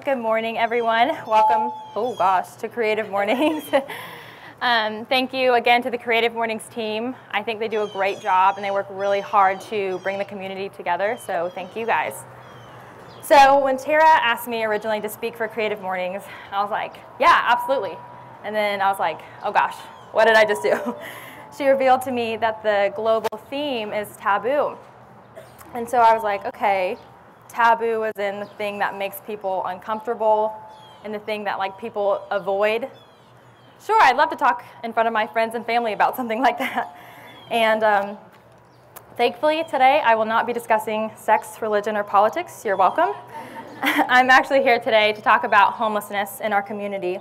Good morning, everyone. Welcome, to Creative Mornings. Thank you again to the Creative Mornings team. I think they do a great job and they work really hard to bring the community together, so thank you guys. So when Tara asked me originally to speak for Creative Mornings, I was like, yeah, absolutely. And then I was like, oh gosh, what did I just do? She revealed to me that the global theme is taboo. And so I was like, okay, taboo is in the thing that makes people uncomfortable and the thing that people avoid. Sure, I'd love to talk in front of my friends and family about something like that. And thankfully today I will not be discussing sex, religion, or politics. You're welcome. I'm actually here today to talk about homelessness in our community.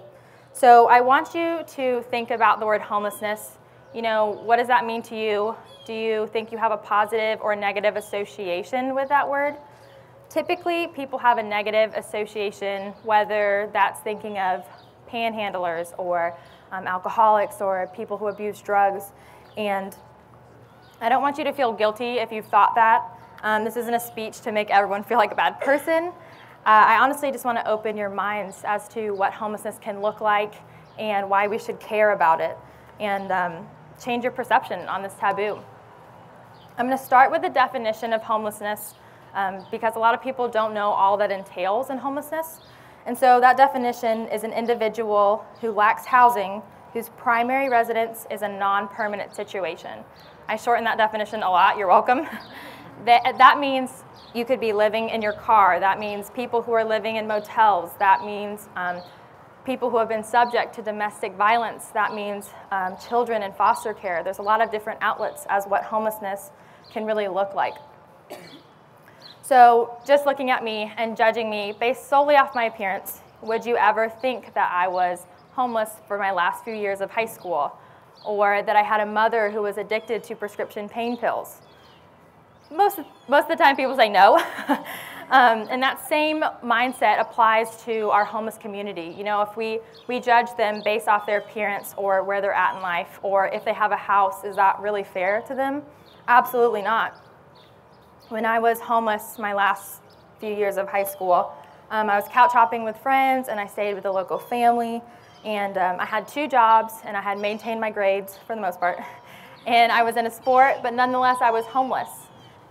So I want you to think about the word homelessness. You know, what does that mean to you? Do you think you have a positive or negative association with that word? Typically, people have a negative association, whether that's thinking of panhandlers or alcoholics or people who abuse drugs. And I don't want you to feel guilty if you've thought that. This isn't a speech to make everyone feel like a bad person. I honestly just want to open your minds as to what homelessness can look like and why we should care about it, and change your perception on this taboo. I'm going to start with the definition of homelessness because a lot of people don't know all that entails in homelessness. And so that definition is an individual who lacks housing, whose primary residence is a non-permanent situation. I shorten that definition a lot, you're welcome. That means you could be living in your car. That means people who are living in motels. That means people who have been subject to domestic violence. That means children in foster care. There's a lot of different outlets as what homelessness can really look like. So just looking at me and judging me based solely off my appearance, would you ever think that I was homeless for my last few years of high school, or that I had a mother who was addicted to prescription pain pills? Most of the time people say no. And that same mindset applies to our homeless community. You know, if we judge them based off their appearance or where they're at in life, or if they have a house, is that really fair to them? Absolutely not. When I was homeless my last few years of high school, I was couch hopping with friends and I stayed with a local family, and I had 2 jobs and I had maintained my grades for the most part. And I was in a sport, but nonetheless I was homeless.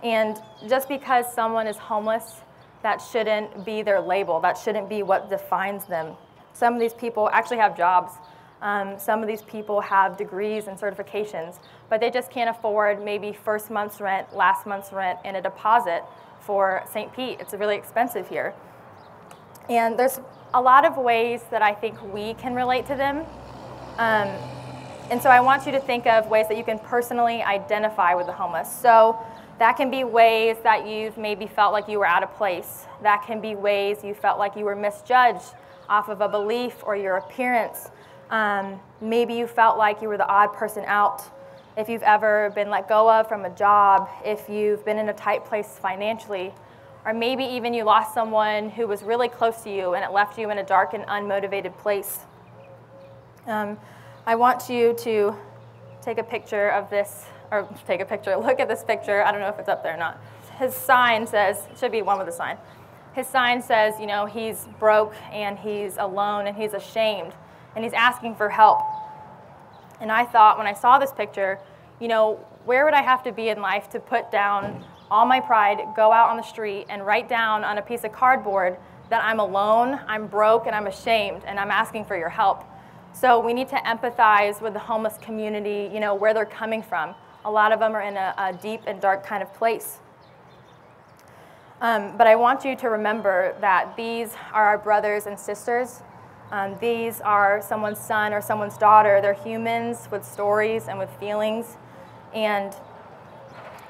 And just because someone is homeless, that shouldn't be their label. That shouldn't be what defines them. Some of these people actually have jobs. Some of these people have degrees and certifications, but they just can't afford maybe first month's rent, last month's rent, and a deposit for St. Pete. It's really expensive here. And there's a lot of ways that I think we can relate to them. And so I want you to think of ways that you can personally identify with the homeless. So that can be ways that you've maybe felt like you were out of place. That can be ways you felt like you were misjudged off of a belief or your appearance. Maybe you felt like you were the odd person out. If you've ever been let go of from a job, if you've been in a tight place financially, or maybe even you lost someone who was really close to you and it left you in a dark and unmotivated place. I want you to take a picture of this, or look at this picture. I don't know if it's up there or not. His sign says, it should be one with a sign. His sign says, you know, he's broke and he's alone and he's ashamed and he's asking for help. And I thought when I saw this picture, you know, where would I have to be in life to put down all my pride, go out on the street and write down on a piece of cardboard that I'm alone, I'm broke, and I'm ashamed, and I'm asking for your help. So we need to empathize with the homeless community, you know, where they're coming from. A lot of them are in a deep and dark kind of place. But I want you to remember that these are our brothers and sisters. These are someone's son or someone's daughter. They're humans with stories and with feelings. And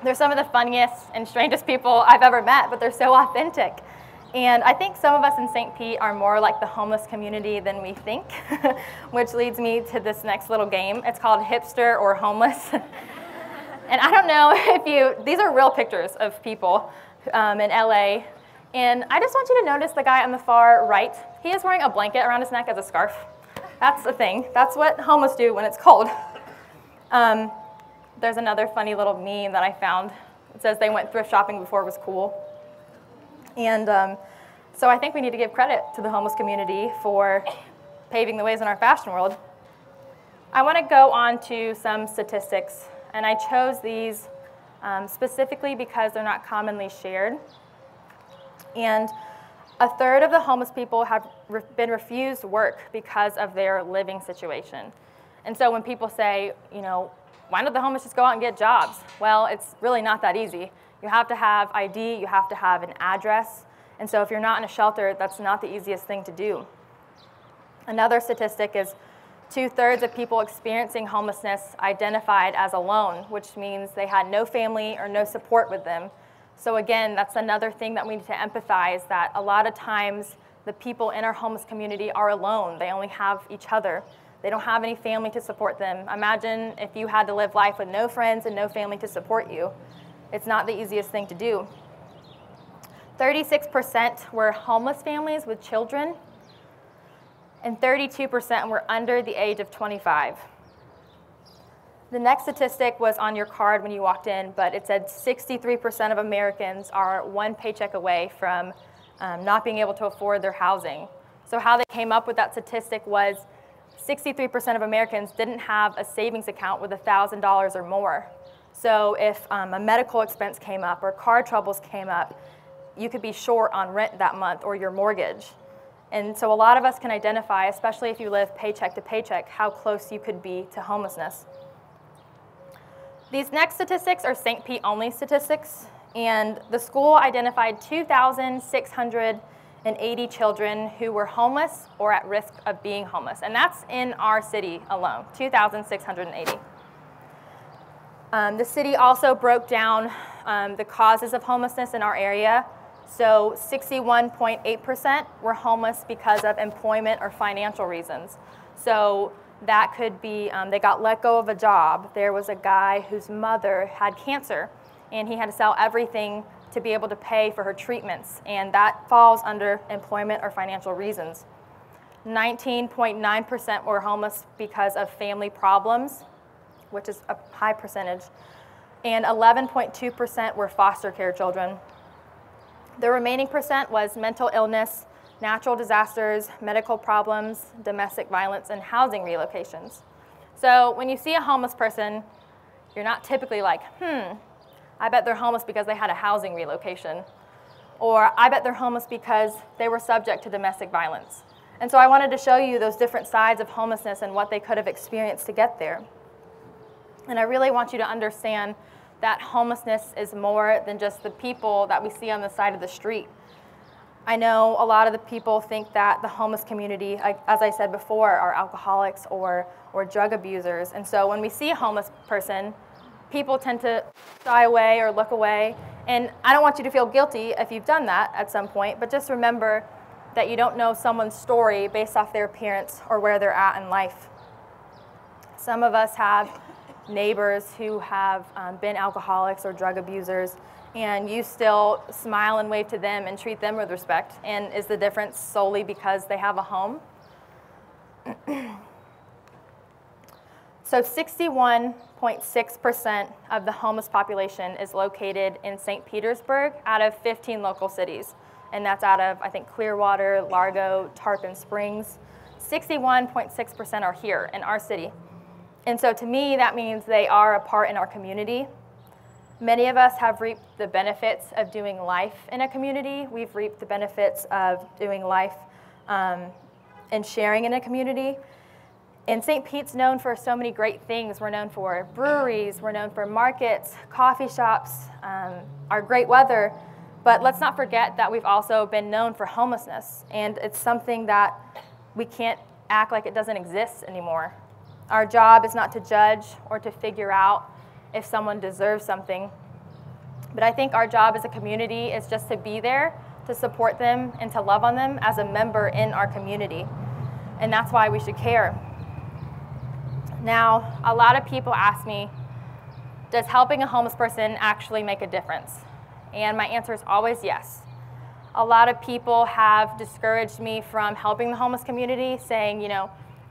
they're some of the funniest and strangest people I've ever met, but they're so authentic. And I think some of us in St. Pete are more like the homeless community than we think, which leads me to this next little game. It's called Hipster or Homeless. And I don't know if these are real pictures of people in LA. And I just want you to notice the guy on the far right. He is wearing a blanket around his neck as a scarf. That's the thing. That's what homeless do when it's cold. There's another funny little meme that I found. It says they went thrift shopping before it was cool. And So I think we need to give credit to the homeless community for paving the ways in our fashion world. I want to go on to some statistics, and I chose these specifically because they're not commonly shared. And a third of the homeless people have been refused work because of their living situation. And so when people say, you know, why don't the homeless just go out and get jobs? Well, it's really not that easy. You have to have ID, you have to have an address. And so if you're not in a shelter, that's not the easiest thing to do. Another statistic is 2/3 of people experiencing homelessness identified as alone, which means they had no family or no support with them. So again, that's another thing that we need to empathize, that a lot of times the people in our homeless community are alone. They only have each other. They don't have any family to support them. Imagine if you had to live life with no friends and no family to support you. It's not the easiest thing to do. 36% were homeless families with children, and 32% were under the age of 25. The next statistic was on your card when you walked in, but it said 63% of Americans are one paycheck away from not being able to afford their housing. So how they came up with that statistic was 63% of Americans didn't have a savings account with $1,000 or more. So if a medical expense came up or car troubles came up, you could be short on rent that month or your mortgage. And so a lot of us can identify, especially if you live paycheck to paycheck, how close you could be to homelessness. These next statistics are St. Pete only statistics, and the school identified 2,680 children who were homeless or at risk of being homeless, and that's in our city alone, 2,680. The city also broke down the causes of homelessness in our area. So 61.8% were homeless because of employment or financial reasons. So that could be they got let go of a job. There was a guy whose mother had cancer, and he had to sell everything to be able to pay for her treatments, and that falls under employment or financial reasons. 19.9% were homeless because of family problems, which is a high percentage, and 11.2% were foster care children. The remaining percent was mental illness, natural disasters, medical problems, domestic violence, and housing relocations. So when you see a homeless person, you're not typically like, I bet they're homeless because they had a housing relocation. Or I bet they're homeless because they were subject to domestic violence. And so I wanted to show you those different sides of homelessness and what they could have experienced to get there. And I really want you to understand that homelessness is more than just the people that we see on the side of the street. I know a lot of the people think that the homeless community, as I said before, are alcoholics or drug abusers. And so when we see a homeless person, people tend to shy away or look away. And I don't want you to feel guilty if you've done that at some point, but just remember that you don't know someone's story based off their appearance or where they're at in life. Some of us have neighbors who have been alcoholics or drug abusers, and you still smile and wave to them and treat them with respect. And is the difference solely because they have a home? So 61.6% of the homeless population is located in St. Petersburg out of 15 local cities. And that's out of, I think, Clearwater, Largo, Tarpon Springs. 61.6% are here in our city. And so to me, that means they are a part in our community. Many of us have reaped the benefits of doing life in a community. We've reaped the benefits of doing life and sharing in a community. And St. Pete's known for so many great things. We're known for breweries, we're known for markets, coffee shops, our great weather. But let's not forget that we've also been known for homelessness. And it's something that we can't act like it doesn't exist anymore. Our job is not to judge or to figure out if someone deserves something. But I think our job as a community is just to be there, to support them, and to love on them as a member in our community. And that's why we should care. Now, a lot of people ask me, does helping a homeless person actually make a difference? And my answer is always yes. A lot of people have discouraged me from helping the homeless community, saying,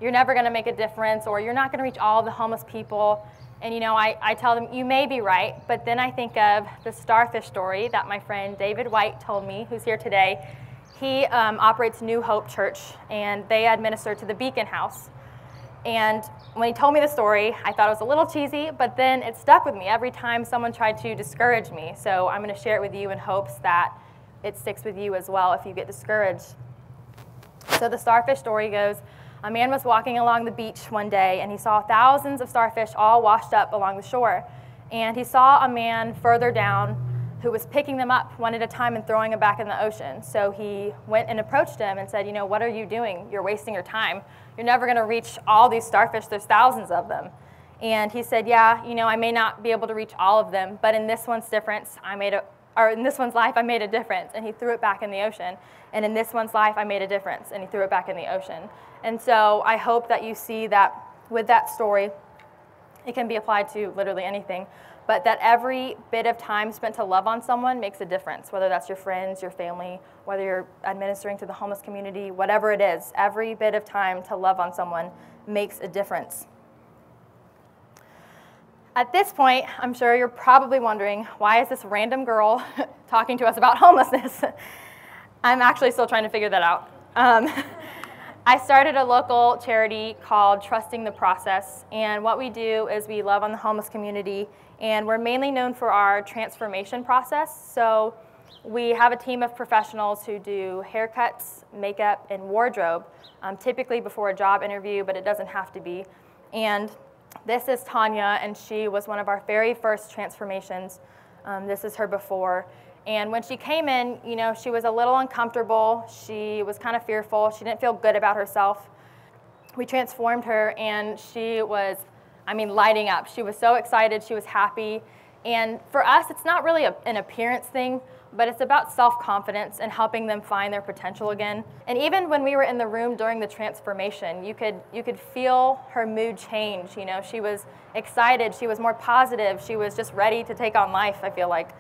you're never going to make a difference, or you're not going to reach all of the homeless people. And I tell them, you may be right, but then I think of the starfish story that my friend David White told me, who's here today. He operates New Hope Church, and they administer to the Beacon House. And when he told me the story, I thought it was a little cheesy, but then it stuck with me every time someone tried to discourage me. So I'm going to share it with you in hopes that it sticks with you as well if you get discouraged. So the starfish story goes, a man was walking along the beach one day, and he saw thousands of starfish all washed up along the shore. And he saw a man further down who was picking them up one at a time and throwing them back in the ocean. So he went and approached him and said, you know, what are you doing? You're wasting your time. You're never going to reach all these starfish. There's thousands of them. And he said, yeah, you know, I may not be able to reach all of them, but in this one's life, I made a difference. And he threw it back in the ocean. And in this one's life, I made a difference. And he threw it back in the ocean. And so I hope that you see that with that story, it can be applied to literally anything, but that every bit of time spent to love on someone makes a difference, whether that's your friends, your family, whether you're administering to the homeless community, whatever it is, every bit of time to love on someone makes a difference. At this point, I'm sure you're probably wondering, why is this random girl talking to us about homelessness? I'm actually still trying to figure that out. I started a local charity called Trusting the Process, and what we do is we love on the homeless community, and we're mainly known for our transformation process. So we have a team of professionals who do haircuts, makeup, and wardrobe, typically before a job interview, but it doesn't have to be. And this is Tanya, and she was one of our very first transformations. This is her before. And when she came in, you know, she was a little uncomfortable. She was kind of fearful. She didn't feel good about herself. We transformed her, and she was, lighting up. She was so excited. She was happy. And for us, it's not really an appearance thing, but it's about self-confidence and helping them find their potential again. And even when we were in the room during the transformation, you could feel her mood change. You know, she was excited. She was more positive. She was just ready to take on life, I feel like.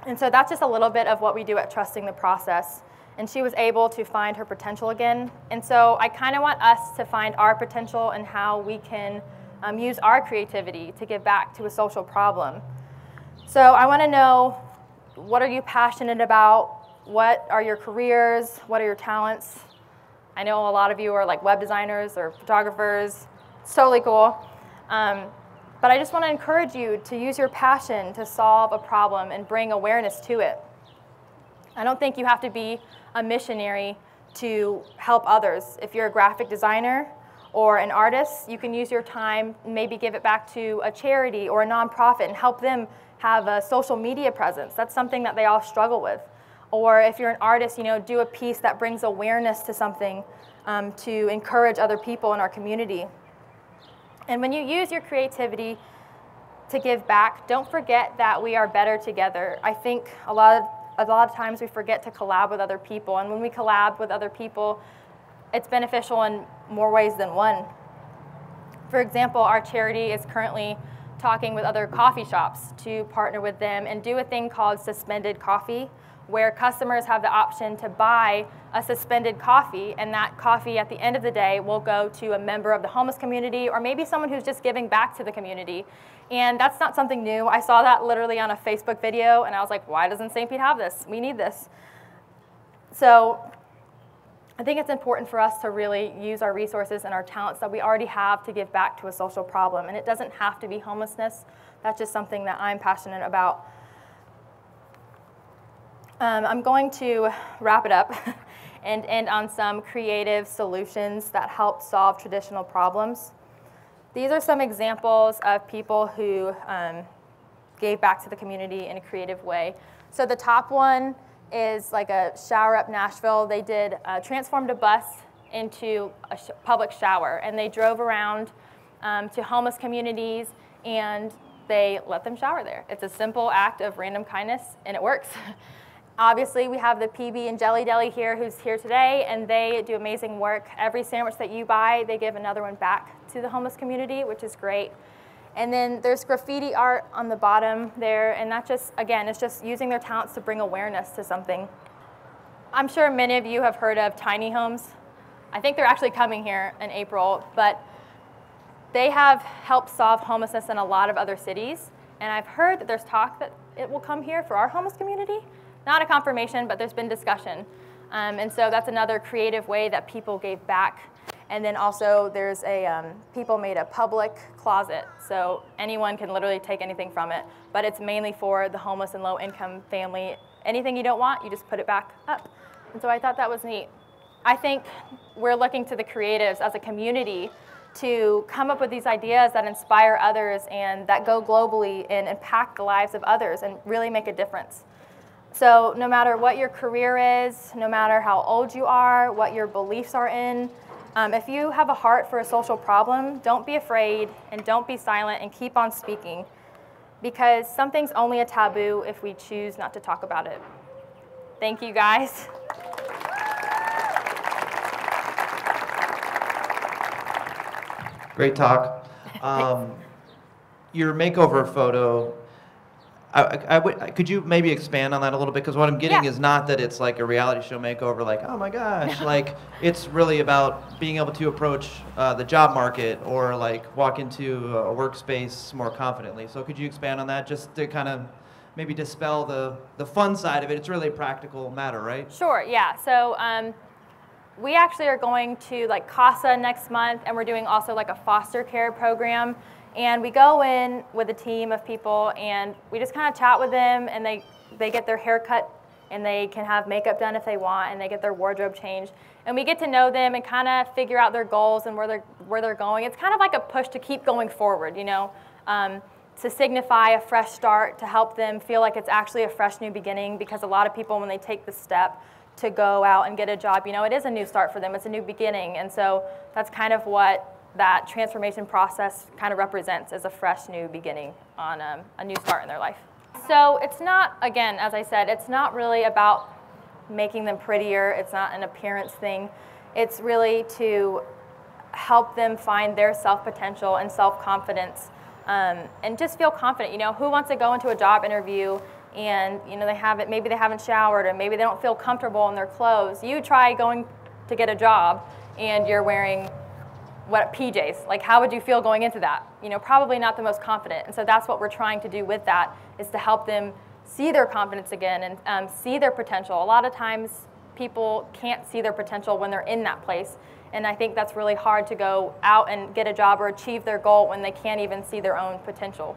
And so that's just a little bit of what we do at Trusting the Process. And she was able to find her potential again. And so I kind of want us to find our potential and how we can use our creativity to give back to a social problem. So I want to know, what are you passionate about? What are your careers? What are your talents? I know a lot of you are like web designers or photographers. It's totally cool. But I just want to encourage you to use your passion to solve a problem and bring awareness to it. I don't think you have to be a missionary to help others. If you're a graphic designer or an artist, you can use your time, maybe give it back to a charity or a nonprofit and help them have a social media presence. That's something that they all struggle with. Or if you're an artist, you know, do a piece that brings awareness to something to encourage other people in our community. And when you use your creativity to give back, don't forget that we are better together. I think a lot of times we forget to collab with other people, and when we collab with other people, it's beneficial in more ways than one. For example, our charity is currently talking with other coffee shops to partner with them and do a thing called suspended coffee, where customers have the option to buy a suspended coffee, and that coffee at the end of the day will go to a member of the homeless community or maybe someone who's just giving back to the community. And that's not something new. I saw that literally on a Facebook video, and I was like, why doesn't St. Pete have this? We need this. So I think it's important for us to really use our resources and our talents that we already have to give back to a social problem. And it doesn't have to be homelessness. That's just something that I'm passionate about. I'm going to wrap it up and end on some creative solutions that help solve traditional problems. These are some examples of people who gave back to the community in a creative way. So the top one is like a Shower Up Nashville. They did transformed a bus into a public shower, and they drove around to homeless communities, and they let them shower there. It's a simple act of random kindness, and it works. Obviously, we have the PB and Jelly Deli here who's here today, and they do amazing work. Every sandwich that you buy, they give another one back to the homeless community, which is great. And then there's graffiti art on the bottom there, and that just, again, it's just using their talents to bring awareness to something. I'm sure many of you have heard of tiny homes. I think they're actually coming here in April, but they have helped solve homelessness in a lot of other cities, and I've heard that there's talk that it will come here for our homeless community. not a confirmation, but there's been discussion. And so that's another creative way that people gave back. And then also there's people made a public closet, so anyone can literally take anything from it, but it's mainly for the homeless and low income family. Anything you don't want, you just put it back up. And so I thought that was neat. I think we're looking to the creatives as a community to come up with these ideas that inspire others and that go globally and impact the lives of others and really make a difference. So no matter what your career is, no matter how old you are, what your beliefs are in, if you have a heart for a social problem, don't be afraid and don't be silent and keep on speaking, because something's only a taboo if we choose not to talk about it. Thank you, guys. Great talk. Your makeover photo, could you maybe expand on that a little bit? Because what I'm getting is not that it's like a reality show makeover, like, oh my gosh, like it's really about being able to approach the job market or like walk into a workspace more confidently. So could you expand on that just to kind of maybe dispel the fun side of it? It's really a practical matter, right? Sure, yeah. So we actually are going to like CASA next month, and we're doing also like a foster care program. And we go in with a team of people, and we just kind of chat with them, and they get their hair cut, and they can have makeup done if they want, and they get their wardrobe changed. And we get to know them and kind of figure out their goals and where they're going. It's kind of like a push to keep going forward, you know, to signify a fresh start, to help them feel like it's actually a fresh new beginning, because a lot of people, when they take the step to go out and get a job, you know, it is a new start for them. It's a new beginning. And so that's kind of what that transformation process kind of represents, as a fresh new beginning on a new start in their life. So it's not, again, as I said, it's not really about making them prettier. It's not an appearance thing. It's really to help them find their self-potential and self-confidence, and just feel confident. You know, who wants to go into a job interview and, you know, maybe they haven't showered, or maybe they don't feel comfortable in their clothes. You try going to get a job and you're wearing PJs. Like, how would you feel going into that? You know, probably not the most confident. And so that's what we're trying to do with that, is to help them see their confidence again and see their potential. A lot of times people can't see their potential when they're in that place. And I think that's really hard, to go out and get a job or achieve their goal when they can't even see their own potential.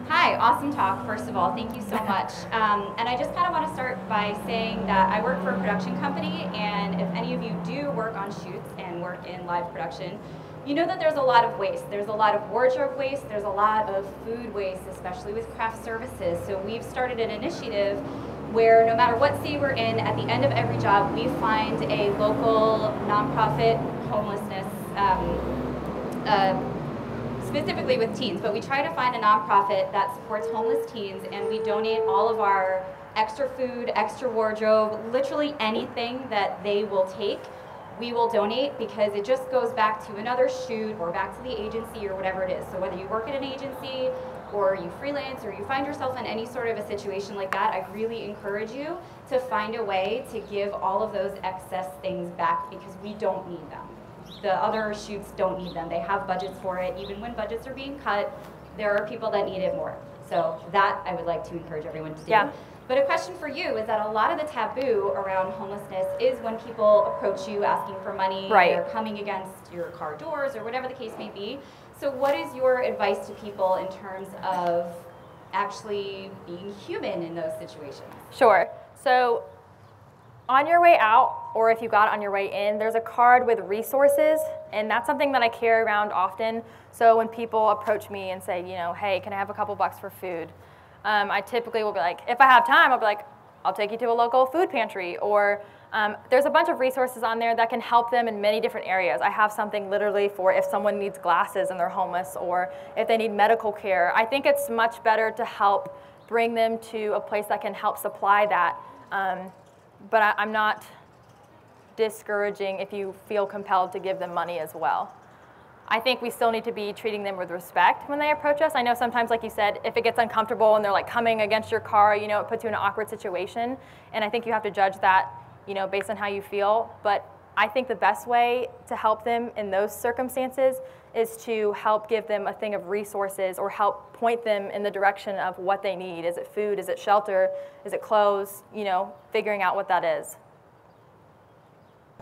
Hi, awesome talk, first of all. Thank you so much. And I just kind of want to start by saying that I work for a production company, and if any of you do work on shoots and work in live production, you know that there's a lot of waste. There's a lot of wardrobe waste, there's a lot of food waste, especially with craft services. So we've started an initiative where no matter what city we're in, at the end of every job, we find a local nonprofit homelessness, specifically with teens, but we try to find a nonprofit that supports homeless teens, and we donate all of our extra food, extra wardrobe, literally anything that they will take, we will donate, because it just goes back to another shoot or back to the agency or whatever it is. So whether you work at an agency or you freelance or you find yourself in any sort of a situation like that, I really encourage you to find a way to give all of those excess things back, because we don't need them. The other shoots don't need them. They have budgets for it. Even when budgets are being cut, there are people that need it more. So that I would like to encourage everyone to do. Yeah. But a question for you is that a lot of the taboo around homelessness is when people approach you asking for money, right, or coming against your car doors, or whatever the case may be. So what is your advice to people in terms of actually being human in those situations? Sure. So on your way out, or if you got on your way in, there's a card with resources, and that's something that I carry around often. So when people approach me and say, you know, hey, can I have a couple bucks for food? I typically will be like, if I have time, I'll be like, I'll take you to a local food pantry, or there's a bunch of resources on there that can help them in many different areas. I have something literally for if someone needs glasses and they're homeless, or if they need medical care. I think it's much better to help bring them to a place that can help supply that. But I'm not discouraging if you feel compelled to give them money as well. I think we still need to be treating them with respect when they approach us. I know sometimes, like you said, if it gets uncomfortable and they're like coming against your car, you know, it puts you in an awkward situation. And I think you have to judge that, you know, based on how you feel. But I think the best way to help them in those circumstances is to help give them a thing of resources or help point them in the direction of what they need. Is it food? Is it shelter? Is it clothes? You know, figuring out what that is.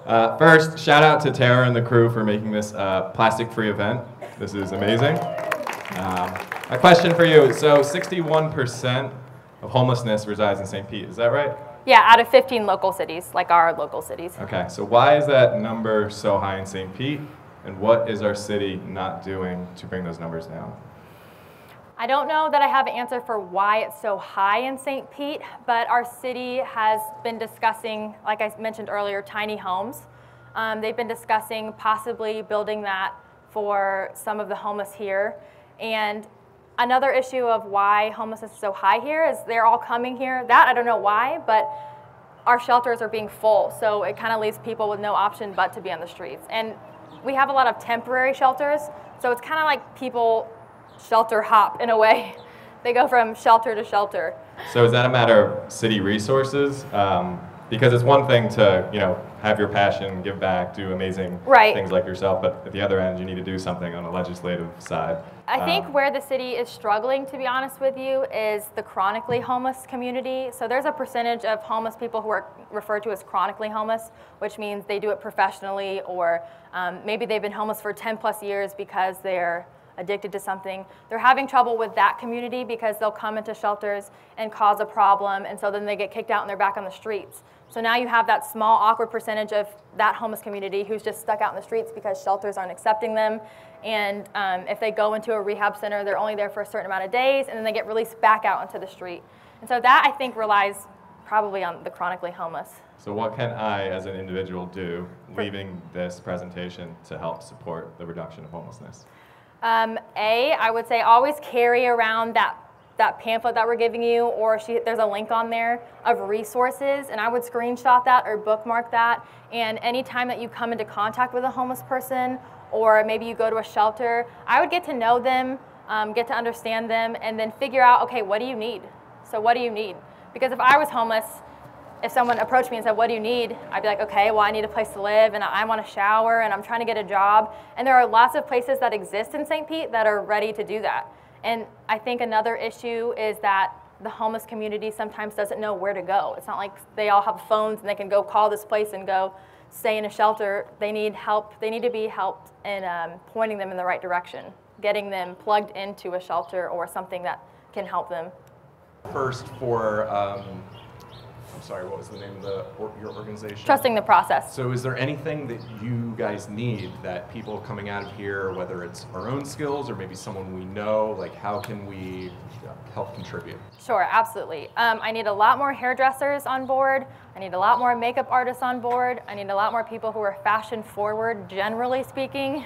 First, shout out to Tara and the crew for making this plastic-free event. This is amazing. A question for you. So 61% of homelessness resides in St. Pete. Is that right? Yeah, out of 15 local cities, like our local cities. Okay, so why is that number so high in St. Pete? And what is our city not doing to bring those numbers down? I don't know that I have an answer for why it's so high in St. Pete, but our city has been discussing, like I mentioned earlier, tiny homes. They've been discussing possibly building that for some of the homeless here. And another issue of why homelessness is so high here is they're all coming here. That I don't know why, but our shelters are being full, so it kind of leaves people with no option but to be on the streets. And we have a lot of temporary shelters, so it's kind of like people shelter hop in a way. They go from shelter to shelter. So is that a matter of city resources? Because it's one thing to, you know, have your passion, give back, do amazing things like yourself, but at the other end, you need to do something on the legislative side. I think where the city is struggling, to be honest with you, is the chronically homeless community. So there's a percentage of homeless people who are referred to as chronically homeless, which means they do it professionally, or maybe they've been homeless for 10 plus years because they're addicted to something. They're having trouble with that community because they'll come into shelters and cause a problem, and so then they get kicked out and they're back on the streets. So now you have that small, awkward percentage of that homeless community who's just stuck out in the streets because shelters aren't accepting them. And if they go into a rehab center, they're only there for a certain amount of days, and then they get released back out into the street. And so that, I think, relies probably on the chronically homeless. So what can I, as an individual, do, leaving this presentation, to help support the reduction of homelessness? I would say always carry around that pamphlet that we're giving you, or there's a link on there of resources, and I would screenshot that or bookmark that. And anytime that you come into contact with a homeless person, or maybe you go to a shelter, I would get to know them, get to understand them, and then figure out, okay, what do you need? So what do you need? Because if I was homeless, if someone approached me and said, what do you need? I'd be like, okay, well, I need a place to live, and I want a shower, and I'm trying to get a job. And there are lots of places that exist in St. Pete that are ready to do that. And I think another issue is that the homeless community sometimes doesn't know where to go. It's not like they all have phones and they can go call this place and go stay in a shelter. They need help. They need to be helped in pointing them in the right direction, getting them plugged into a shelter or something that can help them. First for, I'm sorry, what was the name of your organization? Trusting the process. So is there anything that you guys need that people coming out of here, whether it's our own skills or maybe someone we know, like how can we help contribute? Sure, absolutely. I need a lot more hairdressers on board. I need a lot more makeup artists on board. I need a lot more people who are fashion forward, generally speaking.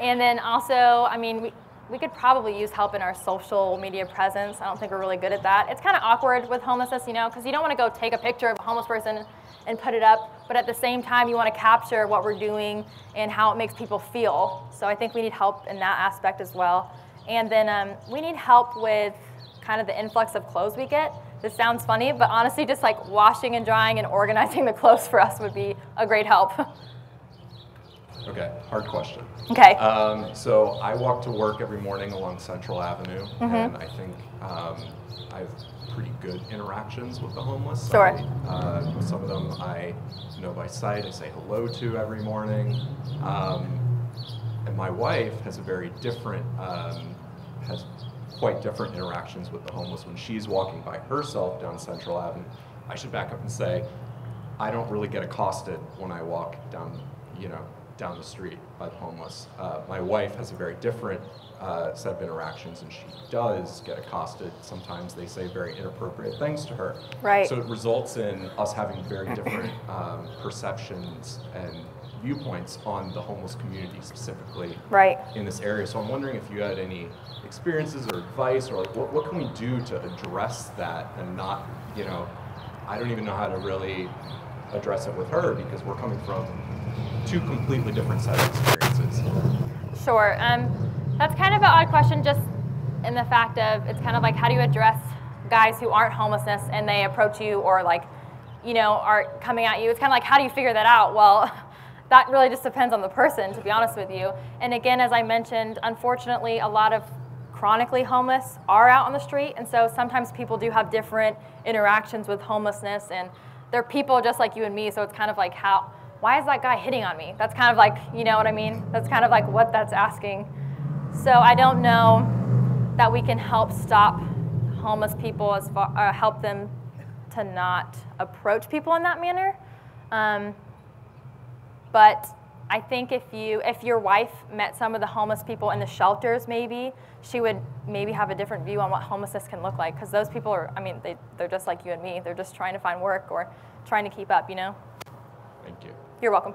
And then also, I mean, we could probably use help in our social media presence. I don't think we're really good at that. It's kind of awkward with homelessness, you know, because you don't want to go take a picture of a homeless person and put it up, but at the same time, you want to capture what we're doing and how it makes people feel. So I think we need help in that aspect as well. And then we need help with kind of the influx of clothes we get. This sounds funny, but honestly, just like washing and drying and organizing the clothes for us would be a great help. Okay, hard question. Okay. So I walk to work every morning along Central Avenue, and I think I have pretty good interactions with the homeless. Sure. Some of them I know by sight. I say hello to every morning. And my wife has a very different, has quite different interactions with the homeless when she's walking by herself down Central Avenue. I should back up and say, I don't really get accosted when I walk down, down the street by the homeless. My wife has a very different set of interactions, and she does get accosted. Sometimes they say very inappropriate things to her. Right. So it results in us having very different perceptions and viewpoints on the homeless community specifically in this area. So I'm wondering if you had any experiences or advice, or like what can we do to address that and not, I don't even know how to really address it with her because we're coming from two completely different sets of experiences. Sure. That's kind of an odd question, just in the fact of it's kind of like, how do you address guys who aren't homelessness and they approach you or are coming at you? It's kind of like, how do you figure that out? Well, that really just depends on the person, to be honest with you. And again, as I mentioned, unfortunately, a lot of chronically homeless are out on the street, and so sometimes people do have different interactions with homelessness, and they're people just like you and me, so it's kind of like, why is that guy hitting on me? That's kind of like, you know what I mean? That's kind of like what that's asking. So I don't know that we can help stop homeless people help them to not approach people in that manner. But I think if your wife met some of the homeless people in the shelters, maybe she would maybe have a different view on what homelessness can look like, because those people are, I mean, they're just like you and me. They're just trying to find work or trying to keep up, you know? Thank you. You're welcome.